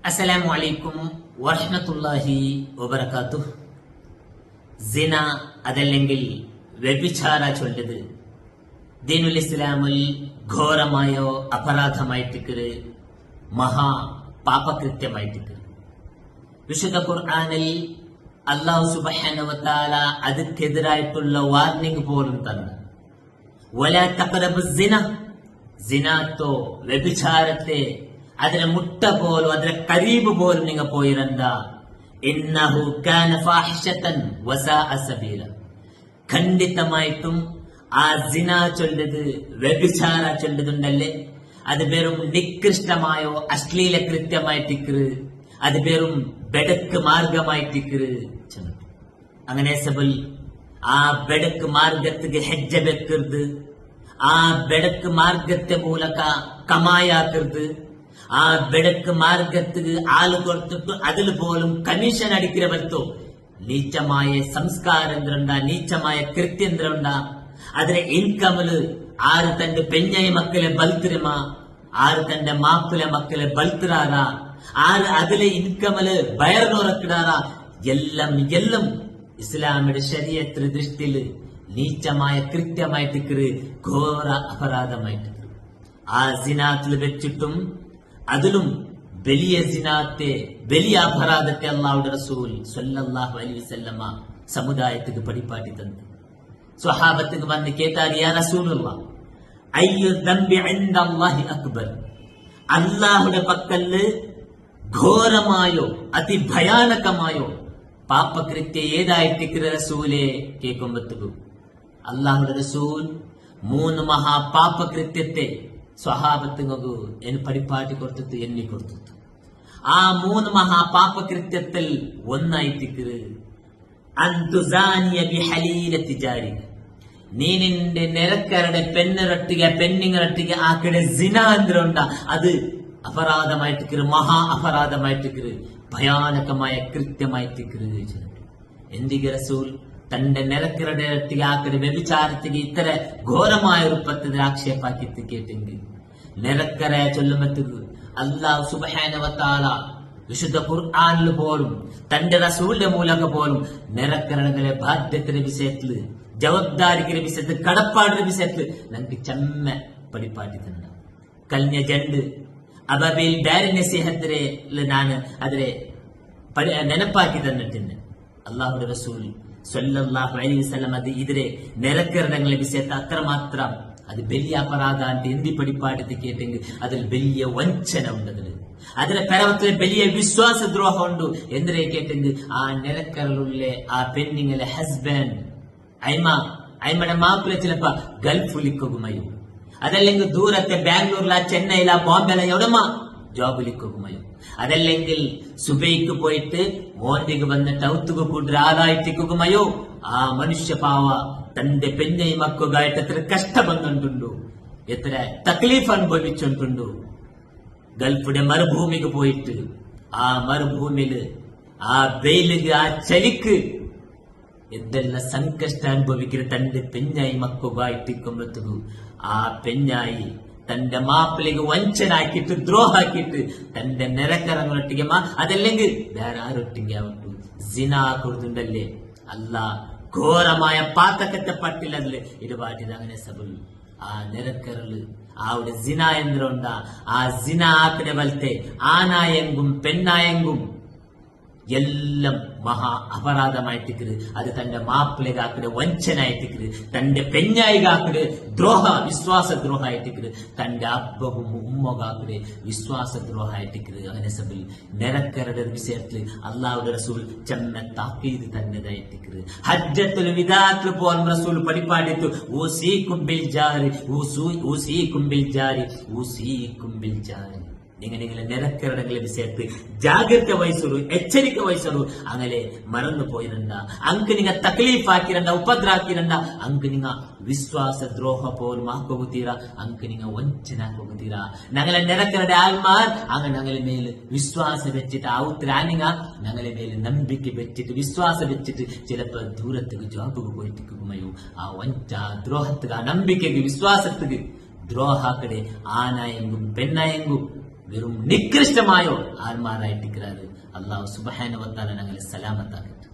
അസ്സലാമു അലൈക്കും വറഹ്മത്തുള്ളാഹി വബറകാതുഹു. സിന അതല്ലെങ്കിൽ വ്യഭിചാര ചൊല്ലത് ദീനുൽ ഇസ്ലാമിൽ ഘോരമായോ അപരാധമായിട്ടിക്കര്, മഹാ പാപകൃത്യമായിട്ടിക്കര്. വിശുദ്ധ ഖുർആനിൽ അല്ലാഹു സുബ്ഹാനഹു വ തആല അതിക്കെതിരായിട്ടുള്ള വാർണിംഗ് പോലും തന്നു. വലാ തഖറബുസ് സിന, സിനാത്തോ വ്യഭിചാരത്തെ അതിനെ മുട്ട പോലും അതിനെ കരീബ് പോലും നിങ്ങൾ പോയിരണ്ട. ഇന്നഹു കാന ഫാഹിഷതൻ വസാഅ സബീല, ഖണ്ഡിതമായിട്ടും ആ സിന ചൊല്ലത് വ്യഭിചാര ചൊല്ലതുണ്ടല്ലേ, അത് വെറും നികൃഷ്ടമായോ അശ്ലീല കൃത്യമായിട്ടിക്കറ്, അത് വെറും ബെടക്ക് മാർഗമായിട്ടിക്കറ്. അങ്ങനെ സബൽ ആ ബെടക്ക് മാർഗത്തിക്ക് ಹೆಜ್ಜೆ വെക്കരുത്, ആ ബെടക്ക് മാർഗത്തെ ಮೂಲಕ കമായാക്കരുത്, ആ ബെടക്ക് മാർഗത്തിക്ക് ആള് കൊടുത്തിട്ട് അതിൽ പോലും കമ്മീഷൻ അടിക്കിற ബರ್ತೋ നീച്ചമായ സംസ്കാരങ്ങളുണ്ട, നീച്ചമായ കൃത്യങ്ങളുണ്ട. അതിലെ ഇൻകമില് ആര് തന്റെ പെഞ്ഞയ മക്കളെ ബൽത്തിരമ, ആര് തന്റെ മാപ്പിലെ മക്കളെ ബൽത്തിറാറ, ആര് അതിലെ ഇൻകമില് ബയർനോറക്കിടാറ, എല്ലാം എല്ലാം ഇസ്ലാമിയുടെ ശരീഅത്തിന്റെ ദൃഷ്ടിയിൽ നീച്ചമായ കൃത്യമായിട്ട് ഘോര അപരാധമായിട്ട് ആ സിനാത്തിൽ വെച്ചിട്ടും അതിലും വലിയ സിനാത്തെ, വലിയ അപരാധത്തെ അല്ലാഹുവിന്റെ റസൂൽ സ്വല്ലല്ലാഹു അലൈഹി വസല്ലമ സമുദായത്തിക്ക് പഠിപ്പാട്ടി തന്നു. സ്വഹാബത്തിക്ക് വന്ന് കേട്ടാൽ, യാ റസൂലുള്ളാഹ്, അയ്യു ദംബി ഇൻദല്ലാഹി അക്ബർ, അല്ലാഹുവിന്റെ പക്കല് ഘോരമായോ അതിഭയാനകമായോ പാപകൃത്യ ഏതായിട്ട് റസൂലെ കേൾക്കുമ്പത്തുകു അല്ലാഹുവിന്റെ റസൂൽ 3 മഹാപാപകൃത്യത്തെ സ്വഹാബത്തുകു എന്ന് പഠിപ്പാട്ടി കൊടുത്തിട്ട് എണ്ണി കൊടുത്തിട്ട് ആ 3 മഹാപാപകൃത്യത്തിൽ ഒന്നായിട്ടിക്കറ് അന്തുസാനിയ ബിഹലീലത്തി ജാരിക, നീ നിന്റെ നിരക്കരുടെ പെണ്ണുങ്ങളൊട്ടിക ആക്കടെ സിന എന്തുണ്ട, അത് അപരാധമായിട്ടിക്കറ്, മഹാ അപരാധമായിട്ടിക്കറ്, ഭയാനകമായ കൃത്യമായിട്ടിക്കറ്. എന്തിക റസൂൽ തന്റെ നിരക്കരുടെ ആക്കടെ വ്യഭിചാരത്തിക്ക് ഇത്ര ഘോരമായ രൂപത്തിൽ ആക്ഷേപാക്കി കേട്ടെങ്കിൽ നിരക്കരെ ചൊല്ലുമ്പത്തേക്ക് അല്ലാഹു സുബ്ഹാനഹു വ തആല വിശുദ്ധ ഖുർആനിൽ പോലും തന്റെ റസൂലിന്റെ മൂലക പോലും നിരക്കരകളെ ബാധ്യത്തിന്റെ വിഷയത്തില്, ജവാബ്ദാരിയുടെ വിഷയത്തിൽ, കടപ്പാടിന്റെ വിഷയത്തിൽ നമുക്ക് ചെമ്മ പഠിപ്പാട്ടി തന്നെ. കഴിഞ്ഞ ജണ്ട് അബബിൽ ഡയറിന്റെ സ്നേഹത്തിലെ ഞാൻ അതിലെ നെനപ്പാക്കി തന്നിട്ടുണ്ട്. അള്ളാഹുന്റെ റസൂൽ സ്വല്ലല്ലാഹു അലൈഹി വസല്ലം അത് ഇതിലെ നിരക്കരണങ്ങളെ വിഷയത്തെ അത്രമാത്രം അത് വലിയ അപരാധാന്റെ എന്തി പഠിപ്പാട്ടി കേട്ടെങ്കിൽ അതിൽ വലിയ വഞ്ചന ഉണ്ടതില്, അതിലെ പരവത്തിലെ വലിയ വിശ്വാസദ്രോഹം ഉണ്ട്. എന്തിനെ കേട്ടെങ്കിൽ ആ നിരക്കരലുള്ള ആ പെണ്ണിങ്ങളെ ഹസ്ബൻഡ് അയ്മയുടെ മാപ്പിള ചിലപ്പോ ഗൾഫിലിക്കുമയോ, അതല്ലെങ്കിൽ ദൂരത്തെ ബാംഗ്ലൂരില ചെന്നൈയില ബോംബെല എവിടമ ജോബിലിക്കുമയോ, അതല്ലെങ്കിൽ സുബൈക്ക് പോയിട്ട് മോന്റിക്ക് വന്നിട്ട് ഔത്തുക കൂട്ടി ആദായിട്ടിക്കുമയോ, ആ മനുഷ്യപാവ തന്റെ പെഞ്ഞയും മക്കുകായിട്ട് എത്ര കഷ്ടമെന്നുണ്ടു, എത്ര തക്ലീഫ് അനുഭവിച്ചിട്ടുണ്ടു. ഗൾഫിന്റെ മരുഭൂമിക്ക് പോയിട്ട് ആ മരുഭൂമിയില് ആ വെയിലിക്ക് ആ ചലിക്ക് എന്തെല്ലാം സംകഷ്ട അനുഭവിക്കുന്ന തന്റെ പെഞ്ഞായി മക്കുകായിട്ടിക്കുമ്പോഴത്തേക്കു ആ പെഞ്ഞായി തന്റെ മാപ്പിലേക്ക് വഞ്ചനാക്കിയിട്ട് ദ്രോഹാക്കിയിട്ട് തന്റെ നിരക്കരങ്ങളൊട്ടിക്കമ്മ, അതല്ലെങ്കിൽ വേറെ ആരൊട്ടിങ്ങാവട്ടു സിനാ കൊടുത്തുണ്ടല്ലേ അല്ല ഘോരമായ പാത്തക്കത്തെ പട്ടിലതില് ഇരുപാട്ടിത്. അങ്ങനെ സബുൽ ആ നിരക്കരല് ആ ഒരു സിന യന്ത്രമുണ്ട, ആ സിന ആക്കിനെ വലത്തെ ആനായെങ്കും പെണ്ണായെങ്കും എല്ലാം മഹാ അപരാധമായിട്ടിക്കര്. അത് തന്റെ മാപ്പിളകാക്കട് വഞ്ചനായിട്ടിക്കര്, തന്റെ പെഞ്ഞായികാക്കട് ദ്രോഹ വിശ്വാസദ്രോഹായിട്ടിക്കര്, തന്റെ അബ്ബവും ഉമ്മകാക്കട് വിശ്വാസദ്രോഹായിട്ടിക്കര്. അങ്ങനെ സബിൽ നിരക്കരുടെ വിഷയത്തിൽ അള്ളാഹുവിന്റെ റസൂൽ ചെമ്മ താക്കീത് തന്നതായിട്ടിക്കര്. ഹജ്ജത്തുൽ വിദാത്തിൽ പോലും റസൂൽ പഠിപ്പാടിത്തു ഊസീകും ബിൽ ജാരി, ഊസീകും ബിൽ ജാരി, ഊസീകും ബിൽ ജാരി. നിങ്ങളെ നിരക്കരടങ്ങളെ വിഷയത്ത് ജാഗ്രത വഹിച്ചോളൂ, എച്ചരിക്ക വഹിച്ചോളൂ. അങ്ങനെ മറന്നു പോയിരണ്ട, അങ്ക് നിങ്ങ തക്ലീഫാക്കിരണ്ട, ഉപദ്രാക്കിരണ്ട, അങ്ക് നിങ്ങ വിശ്വാസദ്രോഹ പോലും ആക്കുകുത്തീര, അങ്ക് നിങ്ങ വഞ്ചനാക്കുകുത്തീര. ഞങ്ങളെ നിരക്കരുടെ ആൾമാർ അങ്ങ് ഞങ്ങളെ മേല് വിശ്വാസം വെച്ചിട്ട് ആവുത്തിരാനിങ്ങ ഞങ്ങളെ മേല് നമ്പിക്ക വെച്ചിട്ട് വിശ്വാസം വെച്ചിട്ട് ചിലപ്പോ ദൂരത്തേക്ക് ജോബുക്ക് പോയിട്ടിരിക്കുമയോ, ആ വഞ്ച ദ്രോഹത്തുക്ക്, ആ നമ്പിക്കക്ക് വിശ്വാസത്തുക്ക് ദ്രോഹാക്കടെ ആനായെങ്കും പെണ്ണായെങ്കും வெறும் நிக்கிருஷ்டமாயோ ஆள்மாராயிட்டிருக்கிறாரு. அல்லாஹ் சுப்ஹானஹு வ தஆலா நாங்கள் சலாமத்தாக்கட்டும்.